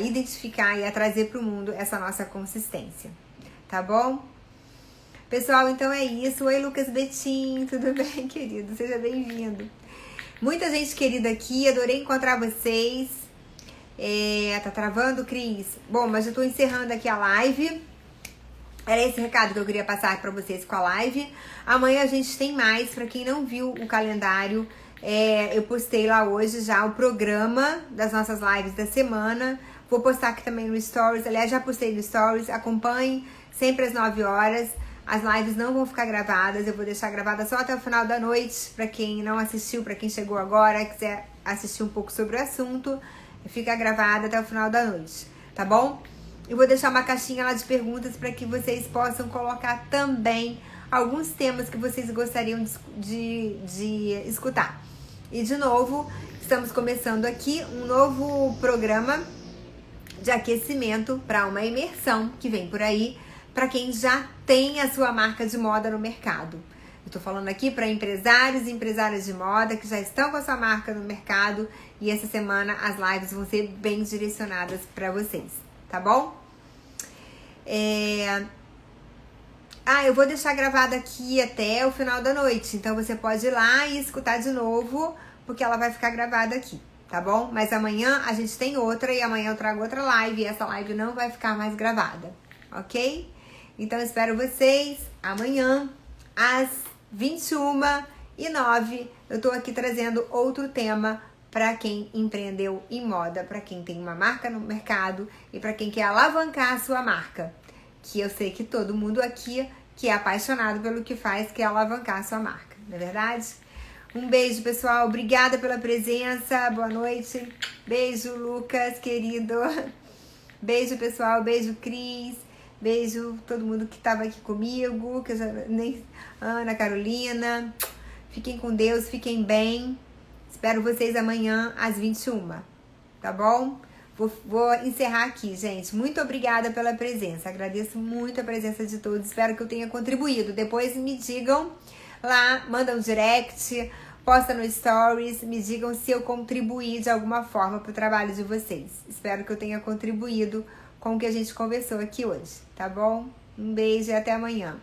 identificar e a trazer para o mundo essa nossa consistência, tá bom? Pessoal, então é isso. Oi, Lucas Betim, tudo bem, querido? Seja bem-vindo. Muita gente querida aqui, adorei encontrar vocês. Tá travando, Cris? Bom, mas eu tô encerrando aqui a live. Era esse recado que eu queria passar para vocês com a live. Amanhã a gente tem mais. Para quem não viu o calendário, eu postei lá hoje já o programa das nossas lives da semana. Vou postar aqui também no Stories. Aliás, já postei no Stories. Acompanhe sempre às 9 horas. As lives não vão ficar gravadas, eu vou deixar gravada só até o final da noite. Para quem não assistiu, para quem chegou agora, quiser assistir um pouco sobre o assunto, fica gravada até o final da noite, tá bom? Eu vou deixar uma caixinha lá de perguntas para que vocês possam colocar também alguns temas que vocês gostariam de escutar. E de novo, estamos começando aqui um novo programa de aquecimento para uma imersão que vem por aí, para quem já tem a sua marca de moda no mercado. Eu tô falando aqui para empresários e empresárias de moda que já estão com a sua marca no mercado, e essa semana as lives vão ser bem direcionadas para vocês, tá bom? Eu vou deixar gravada aqui até o final da noite, então você pode ir lá e escutar de novo, porque ela vai ficar gravada aqui, tá bom? Mas amanhã a gente tem outra, e amanhã eu trago outra live, e essa live não vai ficar mais gravada, ok? Então, espero vocês amanhã, às 21h09. Eu tô aqui trazendo outro tema para quem empreendeu em moda, para quem tem uma marca no mercado e para quem quer alavancar a sua marca. Que eu sei que todo mundo aqui que é apaixonado pelo que faz quer alavancar a sua marca, não é verdade? Um beijo, pessoal. Obrigada pela presença. Boa noite. Beijo, Lucas, querido. Beijo, pessoal. Beijo, Cris. Beijo todo mundo que estava aqui comigo, que eu já nem Ana, Carolina. Fiquem com Deus, fiquem bem. Espero vocês amanhã às 21h, tá bom? Vou encerrar aqui, gente. Muito obrigada pela presença. Agradeço muito a presença de todos. Espero que eu tenha contribuído. Depois me digam lá, manda um direct, posta no Stories, me digam se eu contribuí de alguma forma para o trabalho de vocês. Espero que eu tenha contribuído com o que a gente conversou aqui hoje, tá bom? Um beijo e até amanhã.